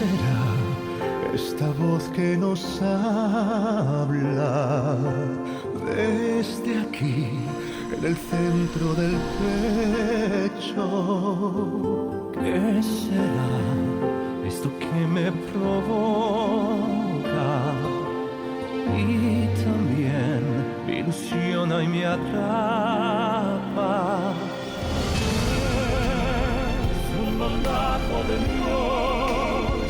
será esta voz que nos habla desde aquí, en el centro del pecho? ¿Qué será esto que me provoca y también me ilusiona y me atrapa? Un mandato de Dios,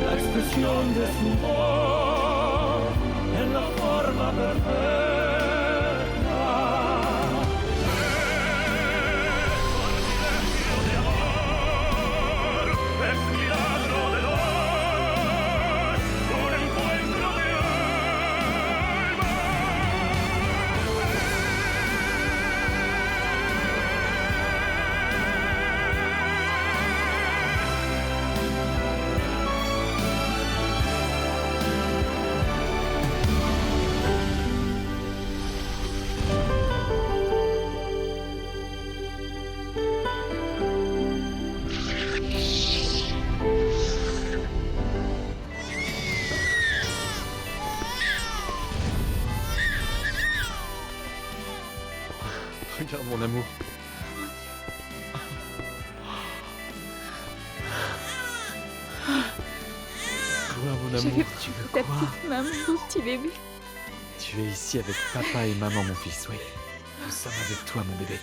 la expresión de su voz en la forma perfecta. Es silencio de amor, es milagro de Dios, un encuentro de alma. Regarde mon amour. Quoi, mon amour? Tu veux Ta quoi? petite maman, mon petit bébé. Tu es ici avec papa et maman, mon fils, oui. Nous sommes avec toi, mon bébé.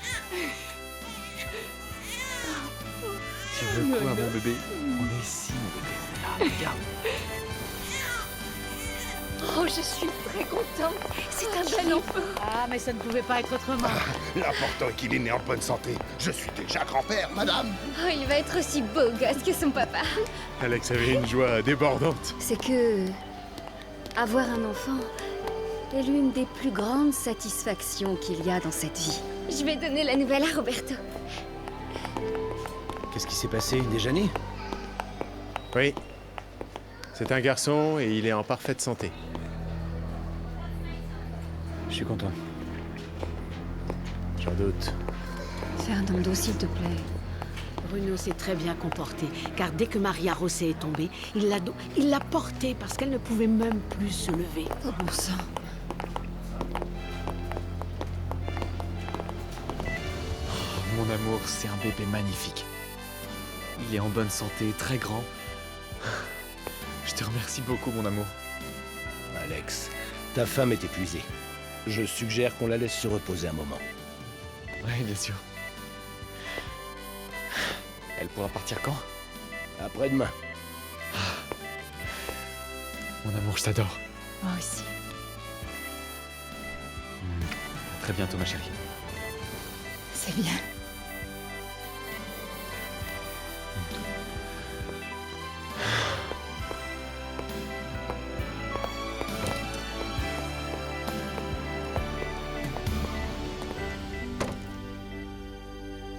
Tu veux quoi, mon bébé? On est ici, mon bébé. Là, regarde. Oh, je suis très contente. C'est un bel enfant. Ah, mais ça ne pouvait pas être autrement. L'important est qu'il est né en bonne santé. Je suis déjà grand-père, madame. Oh, il va être aussi beau gosse que son papa. Alex avait une joie débordante. C'est que avoir un enfant est l'une des plus grandes satisfactions qu'il y a dans cette vie. Je vais donner la nouvelle à Roberto. Qu'est-ce qui s'est passé? Une déjeuner? Oui. C'est un garçon et il est en parfaite santé. Je suis content. J'en doute. Fernando, s'il te plaît. Bruno s'est très bien comporté, car dès que Maria Rosé est tombée, il l'a portée parce qu'elle ne pouvait même plus se lever. Oh bon sang. Mon amour, c'est un bébé magnifique. Il est en bonne santé, très grand. Je te remercie beaucoup, mon amour. Alex, ta femme est épuisée. Je suggère qu'on la laisse se reposer un moment. Oui, bien sûr. Elle pourra partir quand? Après-demain. Mon amour, je t'adore. Moi aussi. À très bientôt, ma chérie. C'est bien.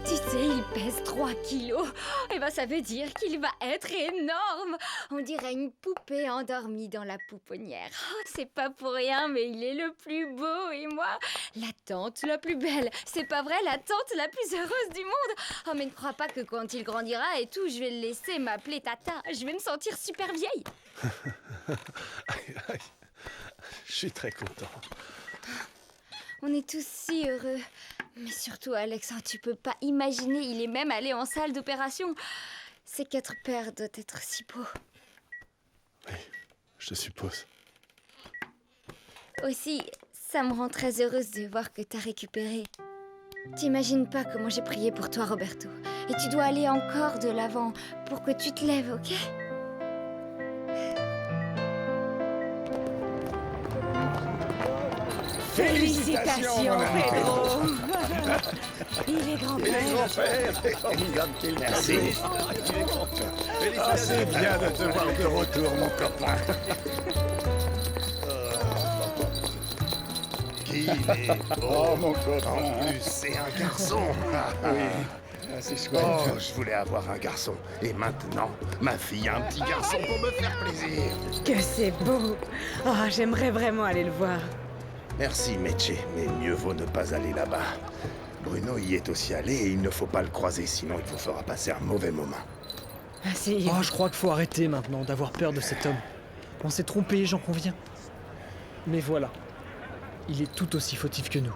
Tu sais, il pèse 3 kilos. Et ben ça veut dire qu'il va être énorme. On dirait une poupée endormie dans la pouponnière. Oh, c'est pas pour rien, mais il est le plus beau. Et moi, la tante la plus belle. C'est pas vrai, la tante la plus heureuse du monde. Oh, mais ne crois pas que quand il grandira et tout, je vais le laisser m'appeler Tata. Je vais me sentir super vieille. Je suis très content. On est tous si heureux. Mais surtout, Alex, oh, tu peux pas imaginer, il est même allé en salle d'opération. Ces 4 paires doivent être si beaux. Oui, je suppose. Aussi, ça me rend très heureuse de voir que t'as récupéré. T'imagines pas comment j'ai prié pour toi, Roberto. Et tu dois aller encore de l'avant pour que tu te lèves, ok? Félicitations, Pedro. Il est grand-père. Merci. Ah, c'est bien de te voir de retour, mon copain. Qu'il est beau, mon copain. En plus, c'est un garçon. Ah, c'est chouette. Oh, je voulais avoir un garçon. Et maintenant, ma fille a un petit garçon pour me faire plaisir. Que c'est beau. Oh, j'aimerais vraiment aller le voir. Merci, Meche, mais mieux vaut ne pas aller là-bas. Bruno y est aussi allé et il ne faut pas le croiser, sinon il vous fera passer un mauvais moment. Asseyez-vous. Oh, je crois qu'il faut arrêter maintenant d'avoir peur de cet homme. On s'est trompé, j'en conviens. Mais voilà, il est tout aussi fautif que nous.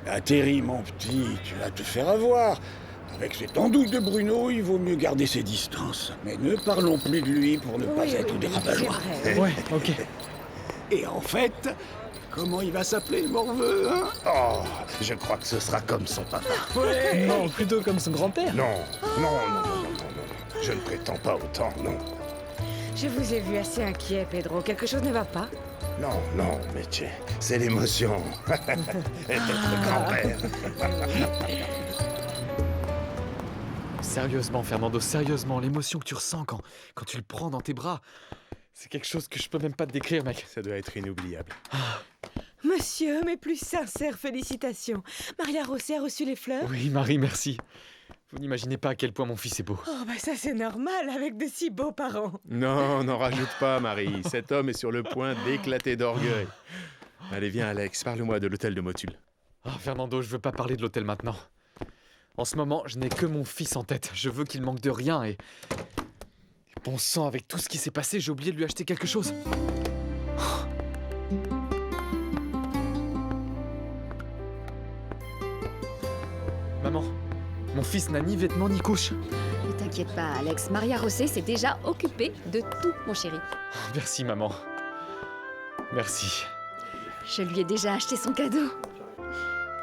Ah, Terry, mon petit, tu vas te faire avoir. Avec cette andouille de Bruno, il vaut mieux garder ses distances. Mais ne parlons plus de lui pour ne pas être des rabat-joie. Ouais, ok. Et en fait, comment il va s'appeler le morveux, hein? Oh, je crois que ce sera comme son papa. Non, plutôt comme son grand-père. Non, non, non, non, non, non. Je ne prétends pas autant, non. Je vous ai vu assez inquiet, Pedro. Quelque chose ne va pas? Non, non, mais tiens, c'est l'émotion. Être grand-père. Sérieusement, Fernando, sérieusement, l'émotion que tu ressens quand tu le prends dans tes bras, c'est quelque chose que je peux même pas te décrire, mec. Ça doit être inoubliable. Monsieur, mes plus sincères félicitations. Maria José a reçu les fleurs? Oui, Marie, merci. Vous n'imaginez pas à quel point mon fils est beau. Oh, bah ça c'est normal avec de si beaux parents. Non, n'en rajoute pas, Marie. Cet homme est sur le point d'éclater d'orgueil. Allez, viens, Alex, parle-moi de l'hôtel de Motul. Ah, Fernando, je veux pas parler de l'hôtel maintenant. En ce moment, je n'ai que mon fils en tête. Je veux qu'il manque de rien et bon sang, avec tout ce qui s'est passé, j'ai oublié de lui acheter quelque chose. Maman, mon fils n'a ni vêtements ni couche. Ne t'inquiète pas, Alex. Maria José s'est déjà occupée de tout, mon chéri. Merci, maman. Merci. Je lui ai déjà acheté son cadeau.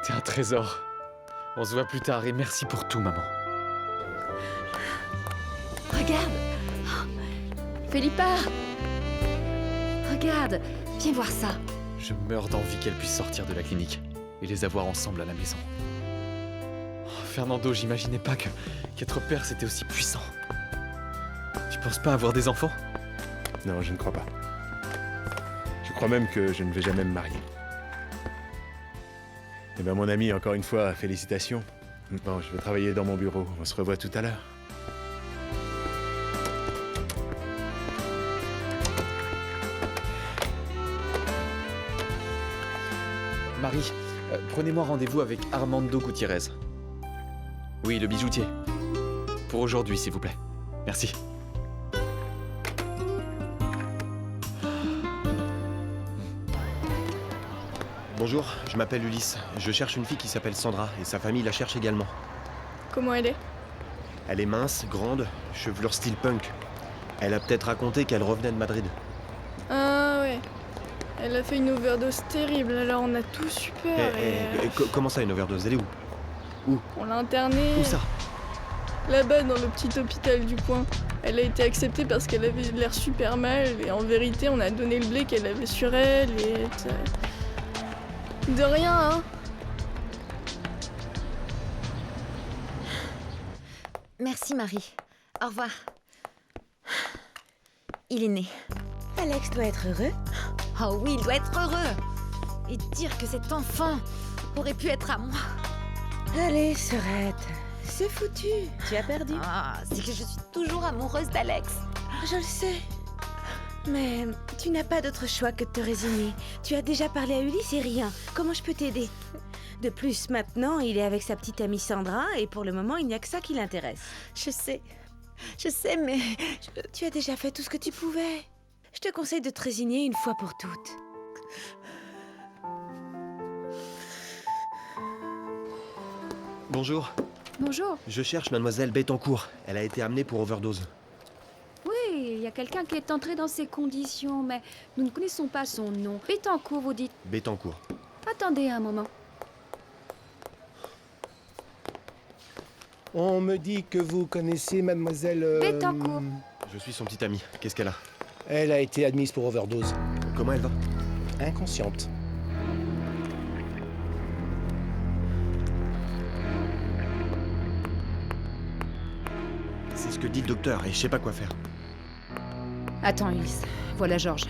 T'es un trésor. On se voit plus tard et merci pour tout, maman. Regarde. Felipa. Regarde. Viens voir ça. Je meurs d'envie qu'elle puisse sortir de la clinique et les avoir ensemble à la maison. Oh, Fernando, j'imaginais pas qu'être père c'était aussi puissant. Tu penses pas avoir des enfants? Non, je ne crois pas. Je crois même que je ne vais jamais me marier. Eh bien, mon ami, encore une fois, félicitations. Bon, je vais travailler dans mon bureau. On se revoit tout à l'heure. Marie, prenez-moi rendez-vous avec Armando Gutiérrez. Oui, le bijoutier. Pour aujourd'hui, s'il vous plaît. Merci. Bonjour, je m'appelle Ulysse. Je cherche une fille qui s'appelle Sandra et sa famille la cherche également. Comment elle est? Elle est mince, grande, chevelure style punk. Elle a peut-être raconté qu'elle revenait de Madrid. Ah ouais. Elle a fait une overdose terrible, alors on a tout super Comment ça, une overdose? Elle est où? On l'a internée. Où ça? Là-bas, dans le petit hôpital du coin. Elle a été acceptée parce qu'elle avait l'air super mal, et en vérité, on a donné le blé qu'elle avait sur elle, et... De rien, hein. Merci, Marie. Au revoir. Il est né. Alex doit être heureux. Oh oui, il doit être heureux. Et dire que cet enfant aurait pu être à moi. Allez, Sorette, c'est foutu. Tu as perdu. Ah, c'est que je suis toujours amoureuse d'Alex. Je le sais. Mais tu n'as pas d'autre choix que de te résigner. Tu as déjà parlé à Ulysse et rien. Comment je peux t'aider? De plus, maintenant, il est avec sa petite amie Sandra et pour le moment, il n'y a que ça qui l'intéresse. Je sais, mais... Tu as déjà fait tout ce que tu pouvais. Je te conseille de te résigner une fois pour toutes. Bonjour. Bonjour. Je cherche mademoiselle Bettencourt. Elle a été amenée pour overdose. Oui, il y a quelqu'un qui est entré dans ces conditions, mais nous ne connaissons pas son nom. Bettencourt, vous dites? Bettencourt. Attendez un moment. On me dit que vous connaissez mademoiselle... Bettencourt. Je suis son petit ami. Qu'est-ce qu'elle a? Elle a été admise pour overdose. Comment elle va? Inconsciente. C'est ce que dit le docteur et je sais pas quoi faire. Attends, Ulysse. Voilà Georges.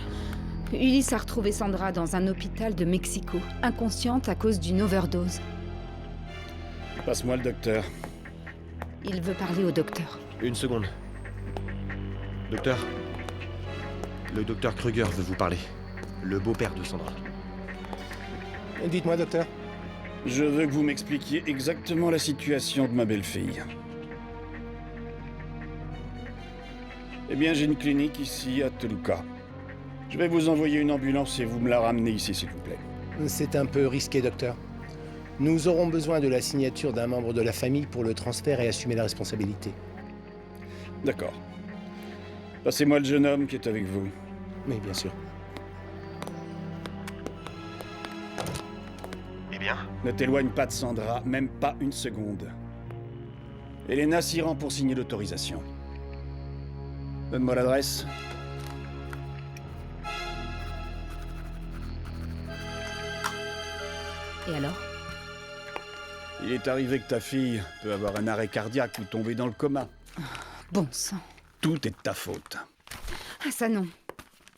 Ulysse a retrouvé Sandra dans un hôpital de Mexico, inconsciente à cause d'une overdose. Passe-moi le docteur. Il veut parler au docteur. Une seconde. Docteur? Le docteur Kruger veut vous parler. Le beau-père de Sandra. Dites-moi, docteur. Je veux que vous m'expliquiez exactement la situation de ma belle-fille. Eh bien, j'ai une clinique ici à Toluca. Je vais vous envoyer une ambulance et vous me la ramenez ici, s'il vous plaît. C'est un peu risqué, docteur. Nous aurons besoin de la signature d'un membre de la famille pour le transfert et assumer la responsabilité. D'accord. Passez-moi le jeune homme qui est avec vous. Oui, bien sûr. Eh bien? Ne t'éloigne pas de Sandra, même pas une seconde. Elena s'y rend pour signer l'autorisation. Donne-moi l'adresse. Et alors? Il est arrivé que ta fille peut avoir un arrêt cardiaque ou tomber dans le coma. Bon sang. Tout est de ta faute. Ah ça non.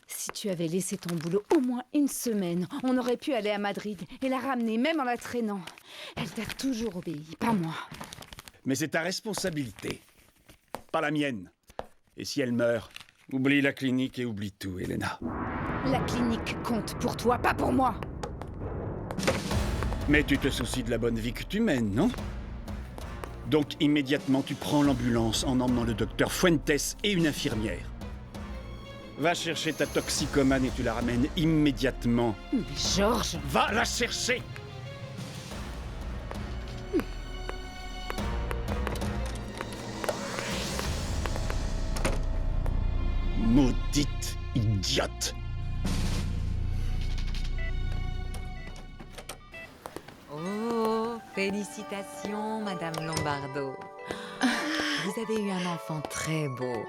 Si tu avais laissé ton boulot au moins une semaine, on aurait pu aller à Madrid et la ramener, même en la traînant. Elle t'a toujours obéi, pas moi. Mais c'est ta responsabilité, pas la mienne. Et si elle meurt, oublie la clinique et oublie tout, Elena. La clinique compte pour toi, pas pour moi. Mais tu te soucies de la bonne vie que tu mènes, non? Donc immédiatement, tu prends l'ambulance en emmenant le docteur Fuentes et une infirmière. Va chercher ta toxicomane et tu la ramènes immédiatement. Mais Georges... Va la chercher! Maudite idiote! Oh, félicitations, Madame Lombardo. Vous avez eu un enfant très beau.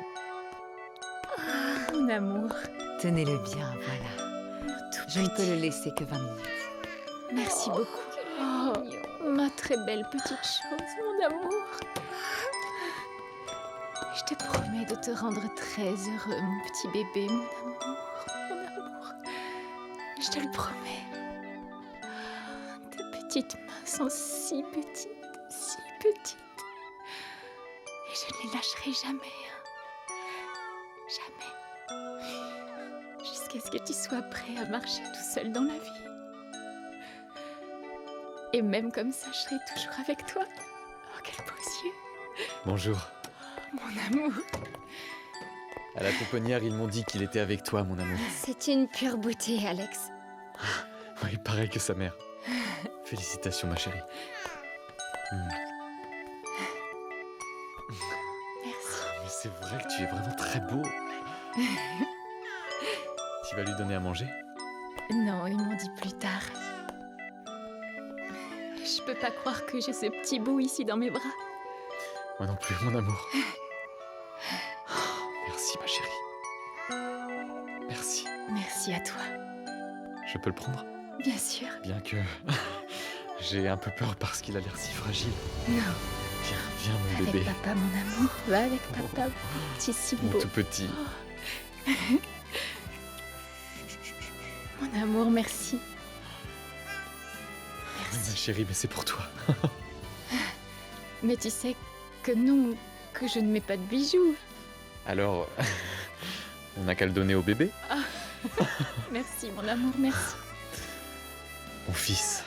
Mon amour. Tenez-le bien, voilà. Je ne peux le laisser que 20 minutes. Merci beaucoup. Oh, ma très belle petite chose, mon amour. Je te promets de te rendre très heureux, mon petit bébé, mon amour, mon amour. Je te le promets. Tes petites mains sont si petites, si petites. Et je ne les lâcherai jamais. Hein. Jamais. Jusqu'à ce que tu sois prêt à marcher tout seul dans la vie. Et même comme ça, je serai toujours avec toi. Oh, quels beaux yeux. Bonjour. Mon amour. À la pouponnière, ils m'ont dit qu'il était avec toi, mon amour. C'est une pure beauté, Alex. Oui, pareil que sa mère. Félicitations, ma chérie. Merci. Mais c'est vrai que tu es vraiment très beau. Tu vas lui donner à manger? Non, ils m'ont dit plus tard. Je peux pas croire que j'ai ce petit bout ici dans mes bras. Moi non plus, mon amour. Merci, ma chérie. Merci. Merci à toi. Je peux le prendre? Bien sûr. Bien que... j'ai un peu peur parce qu'il a l'air si fragile. Non. Viens, mon bébé. Avec papa, mon amour. Va avec papa, mon petit si Mon beau. tout petit. Oh. Mon amour, merci. Oui, ma chérie, mais c'est pour toi. Mais tu sais que non, que je ne mets pas de bijoux. Alors, on n'a qu'à le donner au bébé? Ah. Merci, mon amour, merci. Mon fils.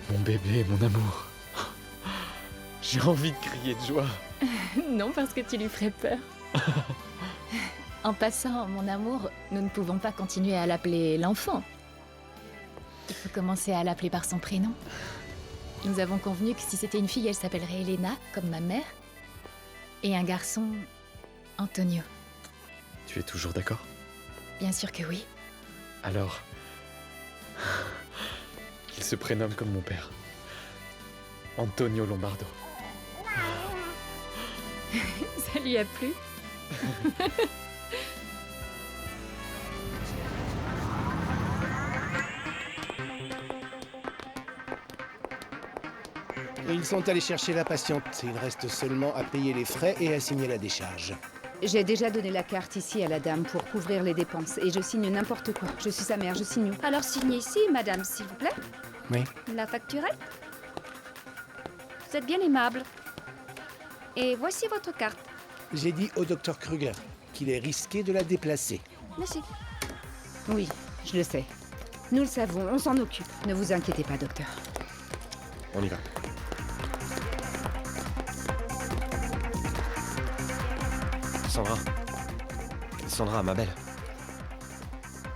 Mon bébé, mon amour. J'ai envie de crier de joie. Non, parce que tu lui ferais peur. En passant, mon amour, nous ne pouvons pas continuer à l'appeler l'enfant. Il faut commencer à l'appeler par son prénom. Nous avons convenu que si c'était une fille, elle s'appellerait Elena, comme ma mère. Et un garçon, Antonio. Tu es toujours d'accord? Bien sûr que oui. Alors... qu'il se prénomme comme mon père. Antonio Lombardo. Ça lui a plu? Ils sont allés chercher la patiente. Il reste seulement à payer les frais et à signer la décharge. J'ai déjà donné la carte ici à la dame pour couvrir les dépenses et je signe n'importe quoi. Je suis sa mère, je signe où? Alors signez ici, madame, s'il vous plaît. Oui. La facturette. Vous êtes bien aimable. Et voici votre carte. J'ai dit au docteur Kruger qu'il est risqué de la déplacer. Merci. Oui, je le sais. Nous le savons, on s'en occupe. Ne vous inquiétez pas, docteur. On y va. Sandra. Sandra, ma belle.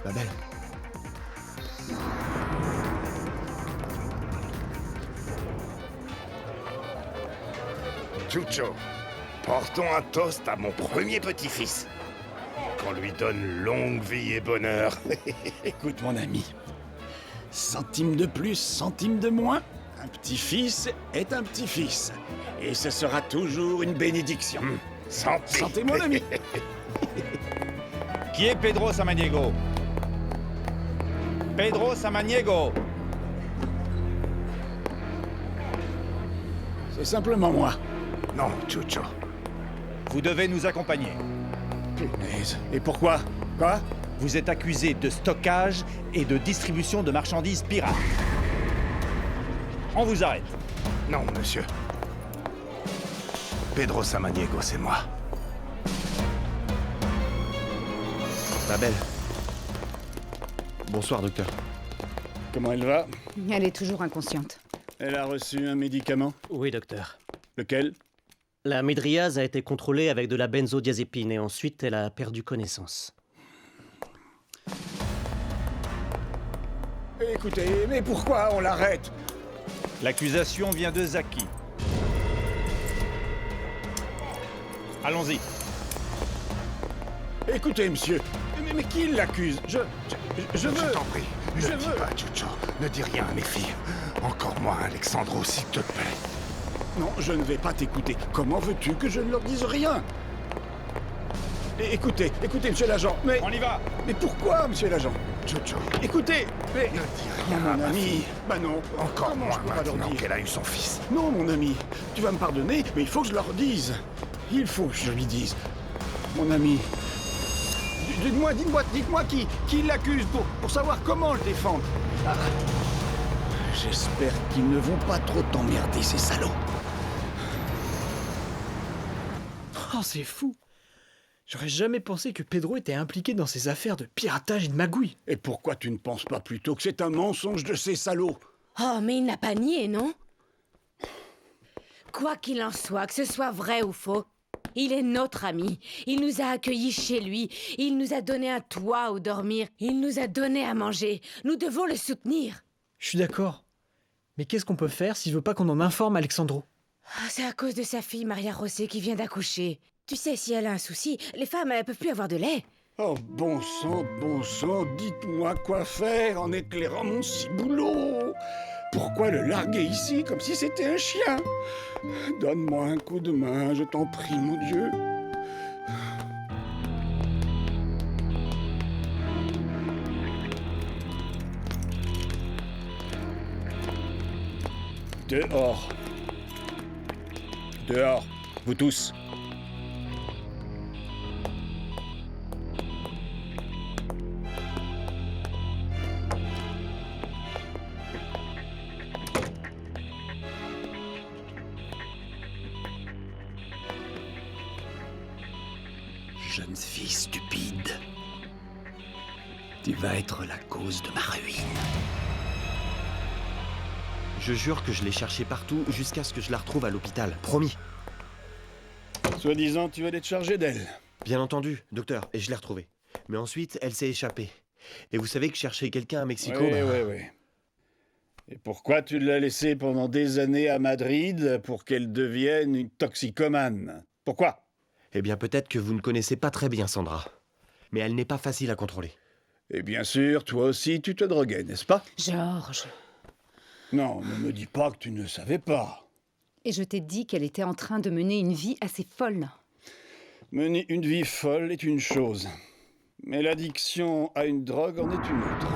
Ma belle. Chucho, portons un toast à mon premier petit-fils. Qu'on lui donne longue vie et bonheur. Écoute, mon ami. Centime de plus, centime de moins, un petit-fils est un petit-fils. Et ce sera toujours une bénédiction. Santé. Santé, mon ami. Qui est Pedro Samaniego? Pedro Samaniego! C'est simplement moi. Non, Chucho. Vous devez nous accompagner. Punaise. Et pourquoi? Quoi? Vous êtes accusé de stockage et de distribution de marchandises pirates. On vous arrête. Non, monsieur. Pedro Samaniego, c'est moi. Ma belle. Bonsoir, docteur. Comment elle va? Elle est toujours inconsciente. Elle a reçu un médicament? Oui, docteur. Lequel? La médriase a été contrôlée avec de la benzodiazépine et ensuite elle a perdu connaissance. Écoutez, mais pourquoi on l'arrête? L'accusation vient de Zaki. Allons-y. Écoutez, monsieur, mais qui l'accuse? Je Je veux... t'en prie, ne dis pas, Chucho. Ne dis rien à mes filles. Encore moins, Alexandro, s'il te plaît. Non, je ne vais pas t'écouter. Comment veux-tu que je ne leur dise rien? Écoutez, monsieur l'agent, mais... On y va. Mais pourquoi, monsieur l'agent? Chucho, Écoutez, mais... ne dis rien Non, à mon ma ami. fille. Bah non. Encore Comment moins je peux pas leur maintenant dire? qu'elle a eu son fils. Non, mon ami. Tu vas me pardonner, mais il faut que je leur dise. Il faut que je lui dise. Mon ami... Dites-moi qui l'accuse pour savoir comment le défendre. Ah. J'espère qu'ils ne vont pas trop t'emmerder, ces salauds. Oh, c'est fou. J'aurais jamais pensé que Pedro était impliqué dans ces affaires de piratage et de magouille. Et pourquoi tu ne penses pas plutôt que c'est un mensonge de ces salauds? Oh, mais il n'a pas nié, non? Quoi qu'il en soit, que ce soit vrai ou faux, il est notre ami. Il nous a accueillis chez lui. Il nous a donné un toit où dormir. Il nous a donné à manger. Nous devons le soutenir. Je suis d'accord. Mais qu'est-ce qu'on peut faire s'il veut pas qu'on en informe Alexandro? Ah, c'est à cause de sa fille, Maria José, qui vient d'accoucher. Tu sais, si elle a un souci, les femmes, elles peuvent plus avoir de lait. Oh, bon sang, dites-moi quoi faire en éclairant mon ciboulot. Pourquoi le larguer ici comme si c'était un chien? Donne-moi un coup de main, je t'en prie, mon Dieu. Dehors. Dehors, vous tous. Jeune fille stupide. Tu vas être la cause de ma ruine. Je jure que je l'ai cherchée partout jusqu'à ce que je la retrouve à l'hôpital. Promis. Soi-disant, tu allais te charger d'elle. Bien entendu, docteur, et je l'ai retrouvée. Mais ensuite, elle s'est échappée. Et vous savez que chercher quelqu'un à Mexico... Oui. Et pourquoi tu l'as laissée pendant des années à Madrid pour qu'elle devienne une toxicomane? Pourquoi? Eh bien, peut-être que vous ne connaissez pas très bien Sandra. Mais elle n'est pas facile à contrôler. Et bien sûr, toi aussi, tu te droguais, n'est-ce pas? Georges. Non, ne me dis pas que tu ne savais pas. Et je t'ai dit qu'elle était en train de mener une vie assez folle. Mener une vie folle est une chose. Mais l'addiction à une drogue en est une autre.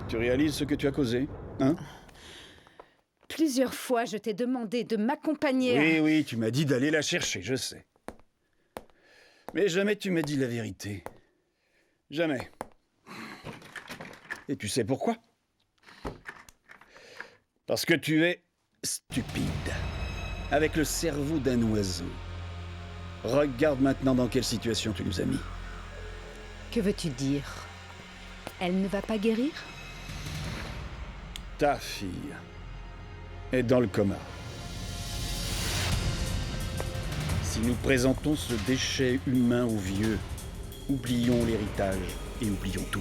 Tu réalises ce que tu as causé, hein? Plusieurs fois, je t'ai demandé de m'accompagner. Oui, tu m'as dit d'aller la chercher, je sais. Mais jamais tu m'as dit la vérité. Jamais. Et tu sais pourquoi? Parce que tu es stupide. Avec le cerveau d'un oiseau. Regarde maintenant dans quelle situation tu nous as mis. Que veux-tu dire? Elle ne va pas guérir? Ta fille est dans le coma. Si nous présentons ce déchet humain aux vieux, oublions l'héritage et oublions tout.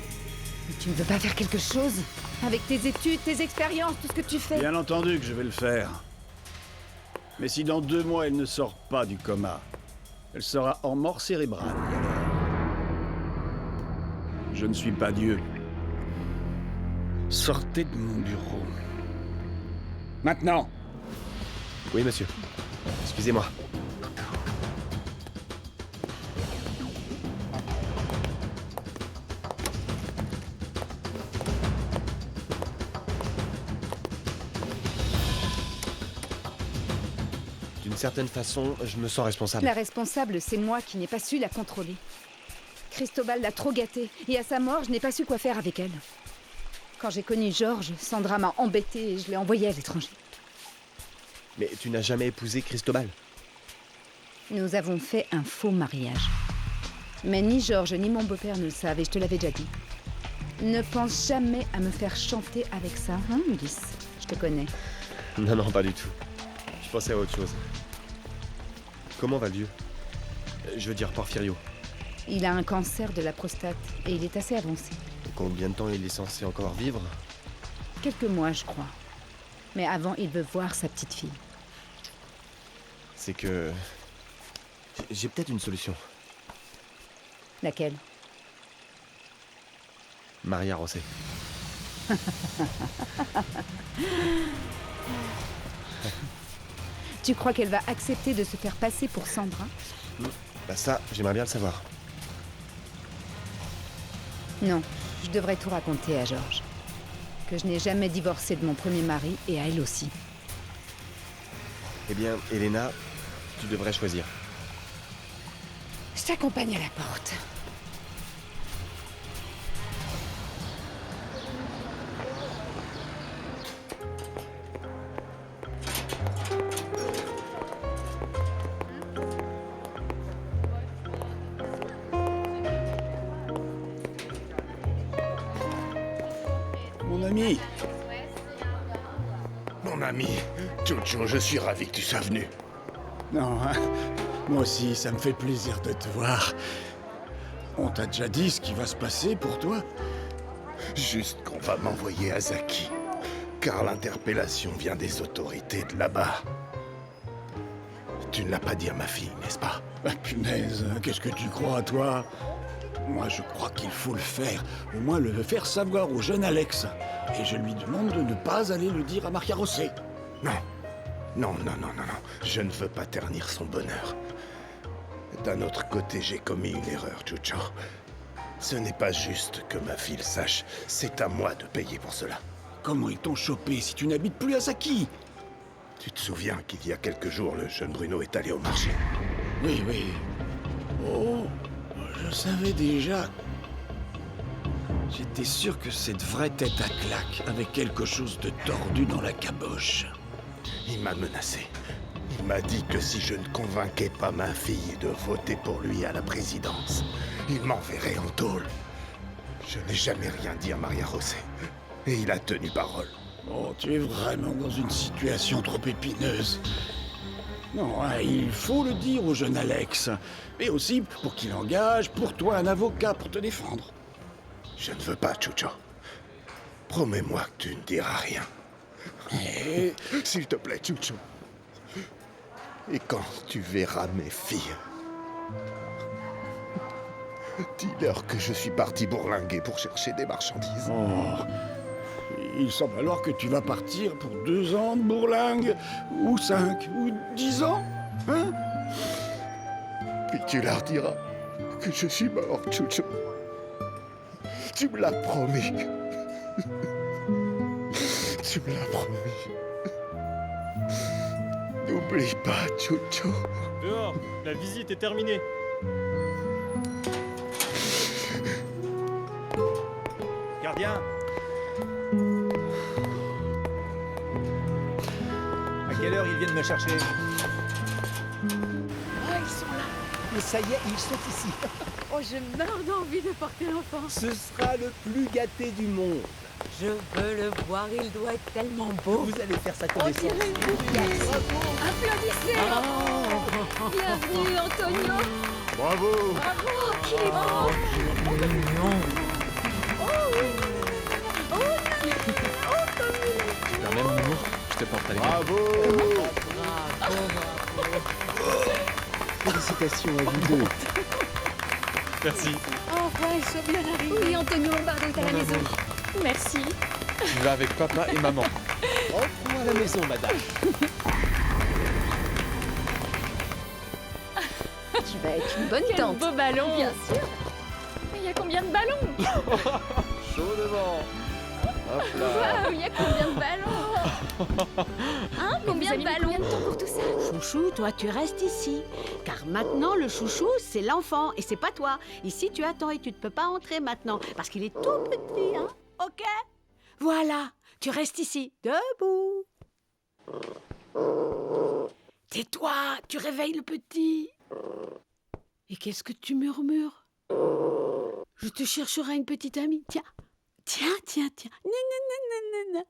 Mais tu ne veux pas faire quelque chose? Avec tes études, tes expériences, tout ce que tu fais. Bien entendu que je vais le faire. Mais si dans 2 mois elle ne sort pas du coma, elle sera en mort cérébrale. Et alors, je ne suis pas Dieu. Sortez de mon bureau. Maintenant! Oui, monsieur. Excusez-moi. D'une certaine façon, je me sens responsable. La responsable, c'est moi qui n'ai pas su la contrôler. Cristobal l'a trop gâtée, et à sa mort, je n'ai pas su quoi faire avec elle. Quand j'ai connu Georges, Sandra m'a embêtée et je l'ai envoyée à l'étranger. Mais tu n'as jamais épousé Cristobal? Nous avons fait un faux mariage. Mais ni Georges ni mon beau-père ne le savent, et je te l'avais déjà dit. Ne pense jamais à me faire chanter avec ça, hein, Ulysse? Je te connais. Non, non, pas du tout. Je pensais à autre chose. Comment va le vieux? Je veux dire Porfirio. Il a un cancer de la prostate, et il est assez avancé. Combien de temps il est censé encore vivre? Quelques mois, je crois. Mais avant, il veut voir sa petite fille. C'est que... j'ai peut-être une solution. Laquelle? Maria Rosset. Tu crois qu'elle va accepter de se faire passer pour Sandra? Bah ça, j'aimerais bien le savoir. Non, je devrais tout raconter à Georges. Que je n'ai jamais divorcé de mon premier mari, et à elle aussi. Eh bien, Elena, tu devrais choisir. Je t'accompagne à la porte. Mon ami! Mon ami, Chucho, je suis ravi que tu sois venu. Non, hein, moi aussi, ça me fait plaisir de te voir. On t'a déjà dit ce qui va se passer pour toi? Juste qu'on va m'envoyer à Zaki, car l'interpellation vient des autorités de là-bas. Tu ne l'as pas dit à ma fille, n'est-ce pas? Ah, punaise, qu'est-ce que tu crois, toi? Moi, je crois qu'il faut le faire. Au moins le faire savoir au jeune Alex. Et je lui demande de ne pas aller le dire à Maria Rosset. Non. Non, non, non, non, non. Je ne veux pas ternir son bonheur. D'un autre côté, j'ai commis une erreur, Chucho. Ce n'est pas juste que ma fille le sache. C'est à moi de payer pour cela. Comment ils t'ont chopé si tu n'habites plus à Zaki? Tu te souviens qu'il y a quelques jours, le jeune Bruno est allé au marché? Oui, oui. Oh, je savais déjà. J'étais sûr que cette vraie tête à claque avait quelque chose de tordu dans la caboche. Il m'a menacé. Il m'a dit que si je ne convainquais pas ma fille de voter pour lui à la présidence, il m'enverrait en tôle. Je n'ai jamais rien dit à Maria Rosset. Et il a tenu parole. Oh, tu es vraiment dans une situation trop épineuse. Non, hein, il faut le dire au jeune Alex. Et aussi pour qu'il engage pour toi un avocat pour te défendre. Je ne veux pas, Chucho. Promets-moi que tu ne diras rien. S'il te plaît, Chucho. Et quand tu verras mes filles, dis-leur que je suis parti bourlinguer pour chercher des marchandises. Oh, il semble alors que tu vas partir pour 2 ans de bourlingue, ou 5, ou 10 ans, hein? Puis tu leur diras que je suis mort, Chucho. Tu me l'as promis. Tu me l'as promis. N'oublie pas, Chucho. Dehors, la visite est terminée. Gardien! À quelle heure ils viennent me chercher? Ah, ils sont là. Mais ça y est, ils sont ici. Oh, je meurs d'envie de porter l'enfant. Ce sera le plus gâté du monde. Je veux le voir, il doit être tellement beau. Vous allez faire sa On connaissance. dirait une pièce. Applaudissez. Bienvenue, Antonio. Bravo. Bravo. Oh, qu'il est beau. Tu permets, mon amour? Je te porte à l'école. Bravo. Félicitations à vous deux. Merci. Enfin, ils sont bien arrivés. Oui, Antonio Lombardo est à la Mon maison. amour. Merci. Tu vas avec papa et maman. Rentrons à la maison, madame. Tu vas être une bonne Quel tante. beau ballon. Bien sûr. Mais il y a combien de ballons? Chaud devant. Hop là. Waouh, il y a combien de ballons? Hein, combien de ballons? Combien de temps pour tout ça? Chouchou, toi tu restes ici. Car maintenant le chouchou c'est l'enfant et c'est pas toi. Ici tu attends et tu ne peux pas entrer maintenant parce qu'il est tout petit, hein. Ok? Voilà, tu restes ici, debout. Tais-toi, tu réveilles le petit. Et qu'est-ce que tu murmures? Je te chercherai une petite amie. Tiens, tiens, tiens, tiens.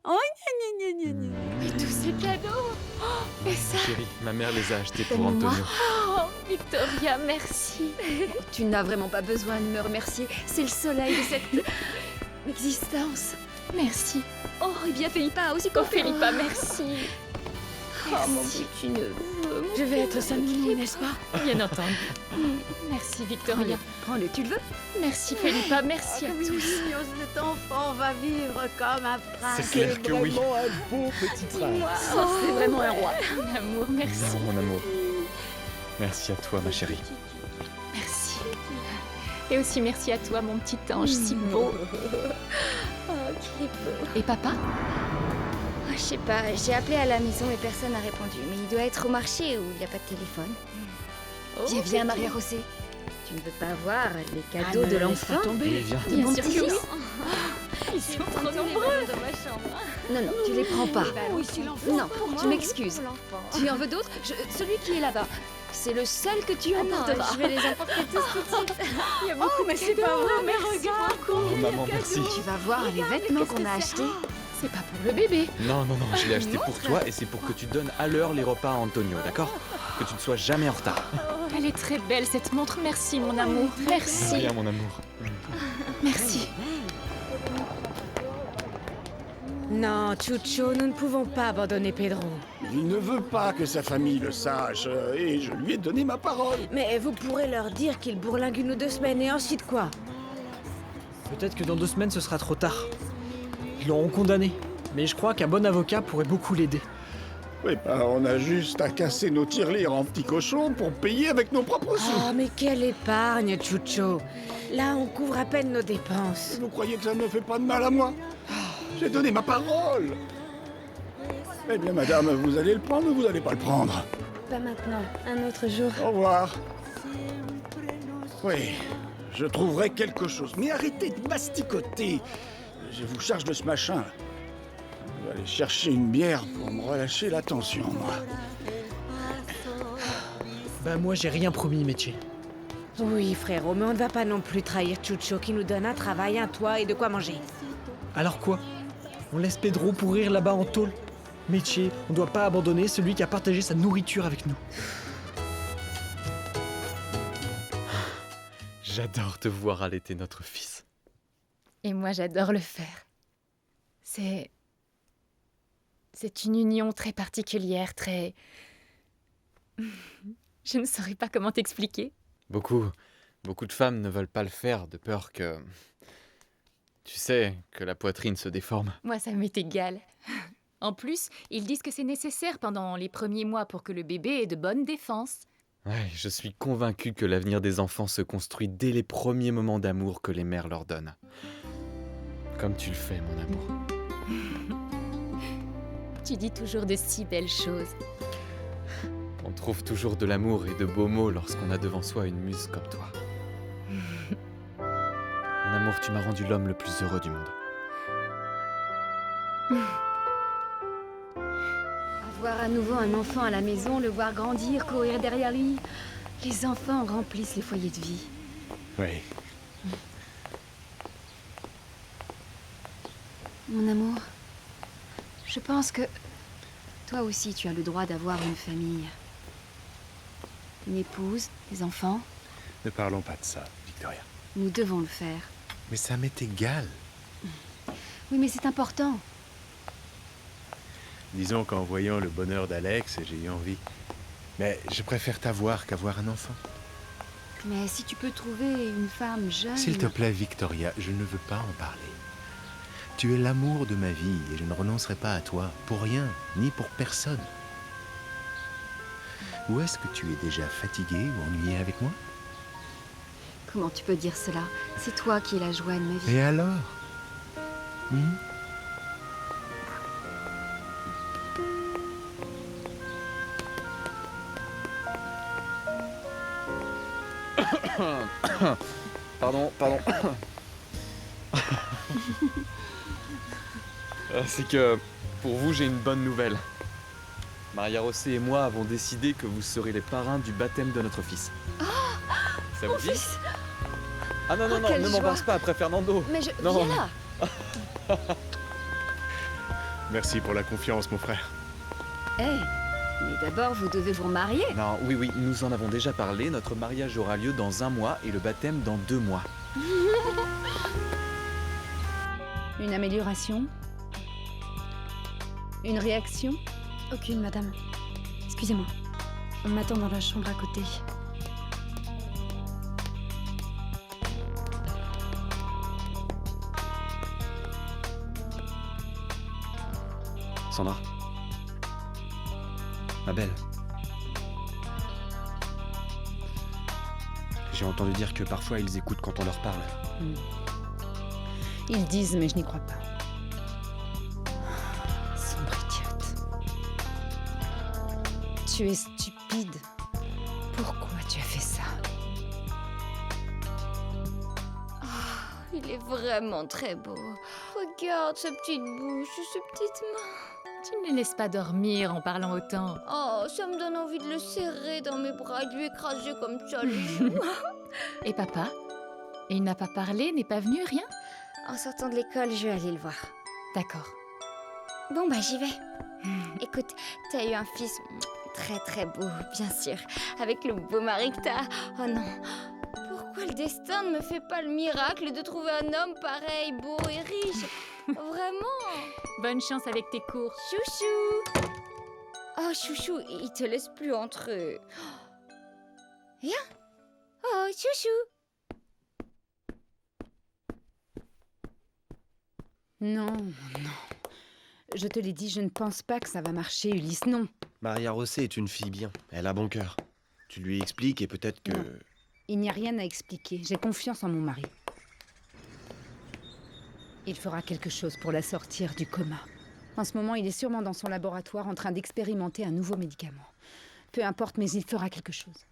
Oh, Et tous ces cadeaux. Oh, et ça. Chérie, ma mère les a achetés pour Et moi. Antonio. Oh, Victoria, merci. Tu n'as vraiment pas besoin de me remercier. C'est le soleil de cette existence. Merci. Oh, et bien Philippa a aussi Oh, compris. Philippa, merci. Oh, mon petit neveu. Je vais être sa nounou, n'est-ce pas? Bien entendu. Merci, Victoria. Prends-le, tu le veux? Merci, Philippa. Merci à Oui, tous. mignon, cet enfant va vivre comme un prince. C'est clair que oui. Vraiment un beau petit prince. Oh, c'est vraiment un roi. Mon amour, merci. Non, mon amour. Merci à toi, ma chérie. Merci. Et aussi merci à toi, mon petit ange si beau. Oh, qu'il est beau. Et papa? Ah, je sais pas, j'ai appelé à la maison et personne n'a répondu. Mais il doit être au marché où il n'y a pas de téléphone. Oh, Viens, Maria-José. Tu ne veux pas voir les cadeaux Ah, de ne laisse pas l'enfant? tomber. Oui, viens. De Bien mon sûr que petit-fils? Ils sont trop Tous les nombreux. ballons dans ma chambre. Non, non, tu les prends pas. Oui, c'est l'enfant. Non, tu m'excuses. Tu en veux d'autres? Celui qui est là-bas. C'est le seul que tu emporteras. Je vais les emporter tous tout de suite. Il y a beaucoup Oh, mais c'est pas vrai, mais regarde. Oh, maman, merci. Tu vas voir les vêtements qu'on a achetés. C'est pas pour le bébé. Non, non, non, je l'ai acheté pour toi et c'est pour que tu donnes à l'heure les repas à Antonio, d'accord? Que tu ne sois jamais en retard. Elle est très belle cette montre. Merci, mon amour. Merci. Rien, mon amour. Merci. Non, Chucho, nous ne pouvons pas abandonner Pedro. Il ne veut pas que sa famille le sache, et je lui ai donné ma parole. Mais vous pourrez leur dire qu'il bourlingue 1 ou 2 semaines et ensuite quoi? Peut-être que dans 2 semaines ce sera trop tard. Ils l'auront condamné. Mais je crois qu'un bon avocat pourrait beaucoup l'aider. Oui, bah, on a juste à casser nos tirelires en petits cochons pour payer avec nos propres sous. Oh, mais quelle épargne, Chucho. Là, on couvre à peine nos dépenses. Vous croyez que ça ne fait pas de mal à moi? J'ai donné ma parole. Eh bien, madame, vous allez le prendre ou vous n'allez pas le prendre? Pas maintenant, un autre jour. Au revoir. Oui, je trouverai quelque chose. Mais arrêtez de masticoter. Je vous charge de ce machin. Je vais aller chercher une bière pour me relâcher la tension, moi. Bah moi j'ai rien promis, métier. Oui, frérot, mais on ne va pas non plus trahir Chucho qui nous donne un travail, un toit et de quoi manger. Alors quoi? On laisse Pedro pourrir là-bas en tôle? Métier, on doit pas abandonner celui qui a partagé sa nourriture avec nous. J'adore te voir allaiter notre fils. Et moi, j'adore le faire. C'est une union très particulière, très... Je ne saurais pas comment t'expliquer. Beaucoup de femmes ne veulent pas le faire de peur que... Tu sais, que la poitrine se déforme. Moi, ça m'est égal. En plus, ils disent que c'est nécessaire pendant les premiers mois pour que le bébé ait de bonnes défenses. Ouais, je suis convaincu que l'avenir des enfants se construit dès les premiers moments d'amour que les mères leur donnent. Comme tu le fais, mon amour. Tu dis toujours de si belles choses. On trouve toujours de l'amour et de beaux mots lorsqu'on a devant soi une muse comme toi. Mon amour, tu m'as rendu l'homme le plus heureux du monde. Avoir à nouveau un enfant à la maison, le voir grandir, courir derrière lui. Les enfants remplissent les foyers de vie. Oui. Mon amour, je pense que toi aussi tu as le droit d'avoir une famille. Une épouse, des enfants. Ne parlons pas de ça, Victoria. Nous devons le faire. Mais ça m'est égal. Oui, mais c'est important. Disons qu'en voyant le bonheur d'Alex, j'ai eu envie. Mais je préfère t'avoir qu'avoir un enfant. Mais si tu peux trouver une femme jeune... S'il te plaît, Victoria, je ne veux pas en parler. Tu es l'amour de ma vie et je ne renoncerai pas à toi pour rien, ni pour personne. Ou est-ce que tu es déjà fatigué ou ennuyé avec moi? Comment tu peux dire cela? C'est toi qui es la joie de ma vie. Et alors? Pardon. C'est que, pour vous, j'ai une bonne nouvelle. Maria Rosset et moi avons décidé que vous serez les parrains du baptême de notre fils. Ça vous dit? Ah non, quelle ne joie. m'embrasse pas après Fernando. Mais je... Non. Viens là. Merci pour la confiance, mon frère. Mais d'abord, vous devez vous marier. Non, oui, nous en avons déjà parlé. Notre mariage aura lieu dans 1 mois et le baptême dans 2 mois. Une amélioration? Une réaction? Aucune, madame. Excusez-moi. On m'attend dans la chambre à côté. Sandra. Ma belle. J'ai entendu dire que parfois ils écoutent quand on leur parle. Ils disent, mais je n'y crois pas. Sombre idiote. Tu es stupide. Pourquoi tu as fait ça? Il est vraiment très beau. Regarde sa petite bouche, ses petites mains. Tu ne les laisses pas dormir en parlant autant. Oh, ça me donne envie de le serrer dans mes bras et de lui écraser comme ça les joues. Et papa? Il n'a pas parlé, n'est pas venu, rien? En sortant de l'école, je vais aller le voir. D'accord. Bon, bah j'y vais. Écoute, t'as eu un fils très très beau, bien sûr. Avec le beau mari que t'as. Oh non. Pourquoi le destin ne me fait pas le miracle de trouver un homme pareil, beau et riche? Vraiment? Bonne chance avec tes cours. Chouchou! Oh, chouchou, il te laisse plus entre eux. Viens! Oh, chouchou! Non. Je te l'ai dit, je ne pense pas que ça va marcher, Ulysse, non. Maria Rosset est une fille bien. Elle a bon cœur. Tu lui expliques et peut-être que... Non. Il n'y a rien à expliquer. J'ai confiance en mon mari. Il fera quelque chose pour la sortir du coma. En ce moment, il est sûrement dans son laboratoire en train d'expérimenter un nouveau médicament. Peu importe, mais il fera quelque chose.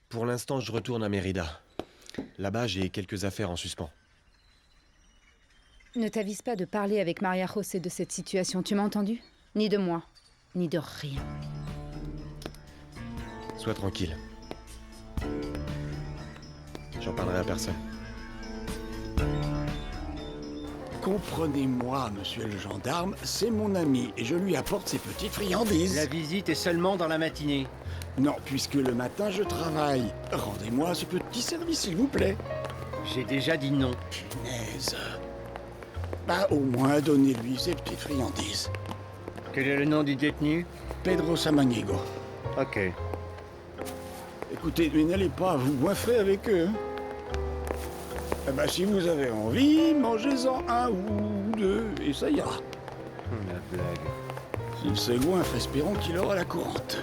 Pour l'instant, je retourne à Mérida. Là-bas, j'ai quelques affaires en suspens. Ne t'avise pas de parler avec Maria Rosset de cette situation, tu m'as entendu? Ni de moi, ni de rien. Sois tranquille. J'en parlerai à personne. Comprenez-moi, monsieur le gendarme, c'est mon ami et je lui apporte ses petites friandises. La visite est seulement dans la matinée. Non, puisque le matin je travaille. Rendez-moi ce petit service, s'il vous plaît. J'ai déjà dit non. Punaise. Bah, au moins, donnez-lui ses petites friandises. Quel est le nom du détenu? Pedro Samaniego. Ok. Écoutez, mais n'allez pas vous goinfrer avec eux. Eh ben, si vous avez envie, mangez-en 1 ou 2 et ça ira. La blague. S'il se goinfre, espérons qu'il aura la courante.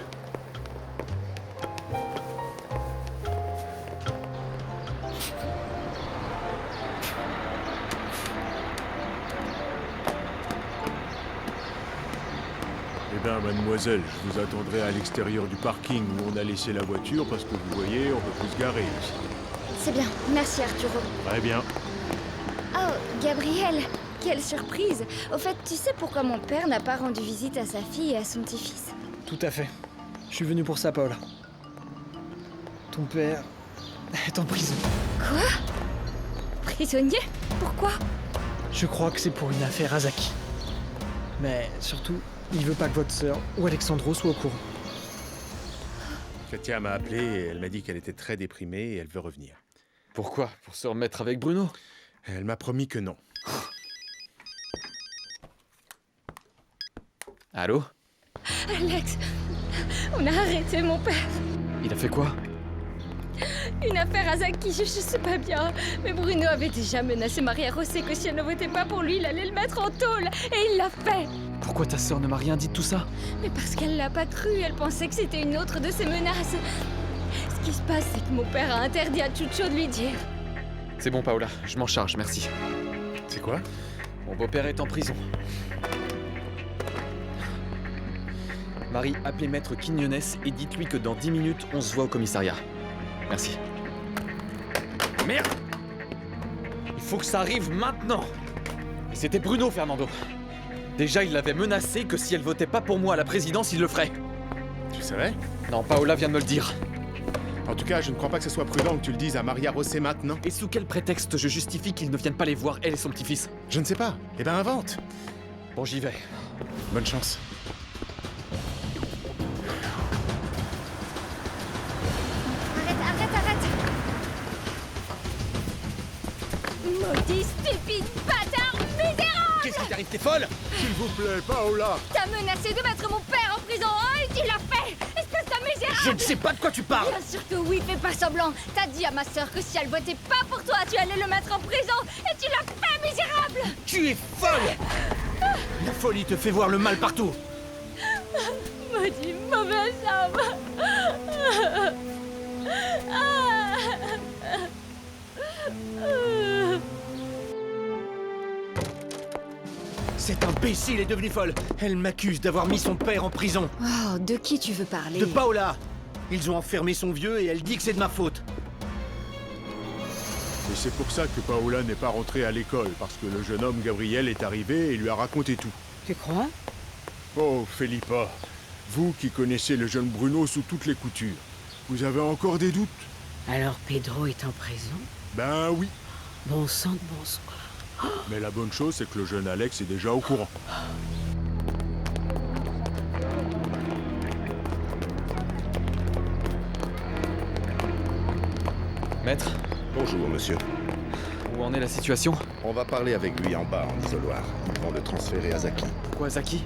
Eh bien, mademoiselle, je vous attendrai à l'extérieur du parking où on a laissé la voiture parce que vous voyez, on peut plus se garer ici. C'est bien, merci Arturo. Très bien. Oh, Gabriel, quelle surprise! Au fait, tu sais pourquoi mon père n'a pas rendu visite à sa fille et à son petit-fils? Tout à fait. Je suis venu pour ça, Paola. Ton père est en prison. Quoi? Prisonnier? Pourquoi? Je crois que c'est pour une affaire Azaki. Mais surtout, il veut pas que votre sœur ou Alexandro soient au courant. Katia m'a appelé et elle m'a dit qu'elle était très déprimée et elle veut revenir. Pourquoi? Pour se remettre avec Bruno? Elle m'a promis que non. Allô? Alex, on a arrêté mon père. Il a fait quoi? Une affaire à Zaki, je sais pas bien. Mais Bruno avait déjà menacé Maria Rosset que si elle ne votait pas pour lui, il allait le mettre en tôle. Et il l'a fait. Pourquoi ta sœur ne m'a rien dit de tout ça? Mais parce qu'elle l'a pas cru, elle pensait que c'était une autre de ses menaces. Ce qui se passe, c'est que mon père a interdit à Chucho de lui dire. C'est bon, Paola, je m'en charge, merci. C'est quoi? Mon beau-père est en prison. Marie, appelez maître Quignonnes et dites-lui que dans 10 minutes, on se voit au commissariat. Merci. Merde! Il faut que ça arrive maintenant! Et c'était Bruno, Fernando. Déjà, il l'avait menacé que si elle votait pas pour moi à la présidence, il le ferait. Tu savais? Non, Paola vient de me le dire. En tout cas, je ne crois pas que ce soit prudent que tu le dises à Maria Rosset maintenant. Et sous quel prétexte je justifie qu'ils ne viennent pas les voir, elle et son petit-fils? Je ne sais pas. Eh ben, invente! Bon, j'y vais. Bonne chance. Arrête! Maudit stupide bâtard misérable! Qu'est-ce qui t'arrive, t'es folle? S'il vous plaît, Paola! T'as menacé de mettre mon père en prison, hein, et tu l'as fait! Espèce de misérable! Je ne sais pas de quoi tu parles! Bien sûr que oui, fais pas semblant! T'as dit à ma sœur que si elle votait pas pour toi, tu allais le mettre en prison, et tu l'as fait, misérable! Tu es folle! La folie te fait voir le mal partout! Maudit mauvais homme! Cette imbécile est devenue folle! Elle m'accuse d'avoir mis son père en prison! Oh, de qui tu veux parler? De Paola! Ils ont enfermé son vieux et elle dit que c'est de ma faute! Et c'est pour ça que Paola n'est pas rentrée à l'école, parce que le jeune homme Gabriel est arrivé et lui a raconté tout. Tu crois? Oh, Felipa, vous qui connaissez le jeune Bruno sous toutes les coutures, vous avez encore des doutes? Alors Pedro est en prison? Ben oui. Bon sang de bonsoir. Mais la bonne chose, c'est que le jeune Alex est déjà au courant. Maître, Bonjour, monsieur. où en est la situation? On va parler avec lui en bas, en isoloir. Ils vont le transférer à Zaki. Pourquoi Zaki?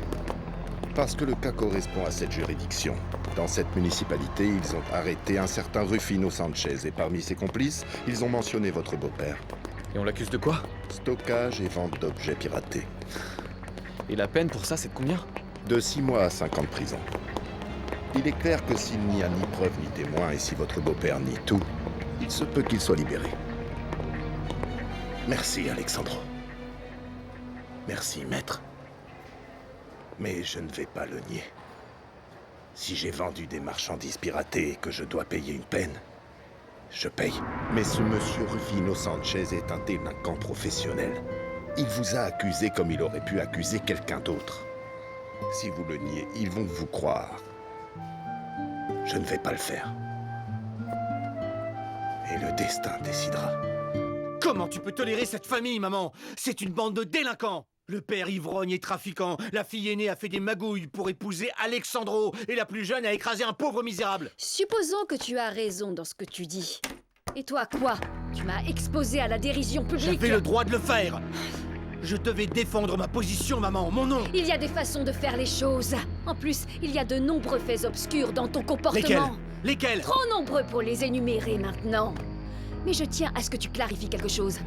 Parce que le cas correspond à cette juridiction. Dans cette municipalité, ils ont arrêté un certain Rufino Sanchez et parmi ses complices, ils ont mentionné votre beau-père. Et on l'accuse de quoi? Stockage et vente d'objets piratés. Et la peine pour ça, c'est de combien? De 6 mois à 5 ans de prison. Il est clair que s'il n'y a ni preuve ni témoin et si votre beau-père nie tout, il se peut qu'il soit libéré. Merci, Alexandro. Merci, maître. Mais je ne vais pas le nier. Si j'ai vendu des marchandises piratées et que je dois payer une peine, je paye. Mais ce monsieur Rufino Sanchez est un délinquant professionnel. Il vous a accusé comme il aurait pu accuser quelqu'un d'autre. Si vous le niez, ils vont vous croire. Je ne vais pas le faire. Et le destin décidera. Comment tu peux tolérer cette famille, maman? C'est une bande de délinquants! Le père ivrogne et trafiquant, la fille aînée a fait des magouilles pour épouser Alexandro, et la plus jeune a écrasé un pauvre misérable! Supposons que tu as raison dans ce que tu dis. Et toi, quoi? Tu m'as exposé à la dérision publique. J'avais le droit de le faire! Je devais défendre ma position, maman, mon nom! Il y a des façons de faire les choses. En plus, il y a de nombreux faits obscurs dans ton comportement. Lesquels? Lesquels? Trop nombreux pour les énumérer maintenant. Mais je tiens à ce que tu clarifies quelque chose.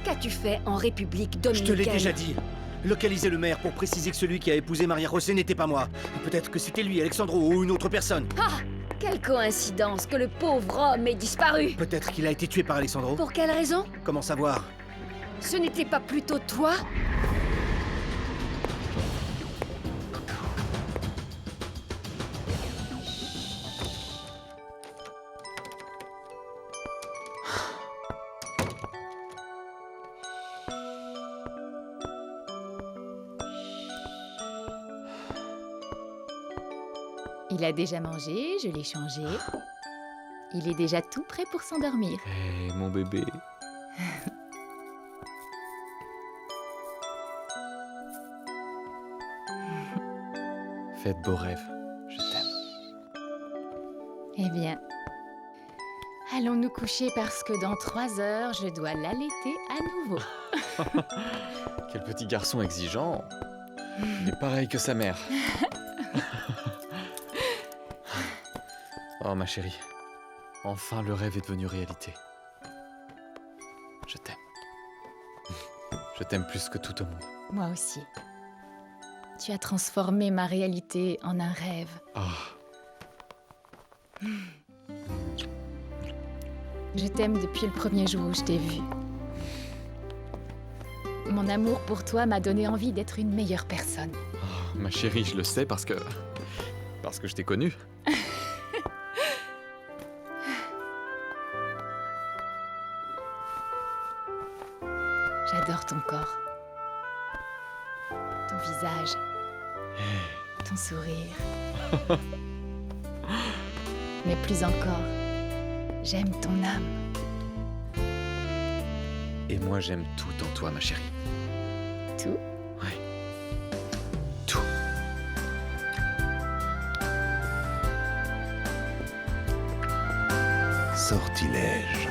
Qu'as-tu fait en République dominicaine? Je te l'ai déjà dit. Localiser le maire pour préciser que celui qui a épousé Maria Rosset n'était pas moi. Peut-être que c'était lui, Alexandro, ou une autre personne. Ah! Quelle coïncidence que le pauvre homme ait disparu. Peut-être qu'il a été tué par Alexandro. Pour quelle raison? Comment savoir? Ce n'était pas plutôt toi? Il a déjà mangé, je l'ai changé. Il est déjà tout prêt pour s'endormir. Hé, mon bébé. Faites beaux rêves. Je t'aime. Eh bien, allons nous coucher parce que dans 3 heures, je dois l'allaiter à nouveau. Quel petit garçon exigeant. Il est pareil que sa mère. Oh ma chérie, enfin le rêve est devenu réalité. Je t'aime. Je t'aime plus que tout au monde. Moi aussi. Tu as transformé ma réalité en un rêve. Je t'aime depuis le premier jour où je t'ai vu. Mon amour pour toi m'a donné envie d'être une meilleure personne. Oh, ma chérie, je le sais parce que je t'ai connue. J'adore ton corps, ton visage, ton sourire. Mais plus encore, j'aime ton âme. Et moi j'aime tout en toi, ma chérie. Tout? Ouais. Tout. Sortilège.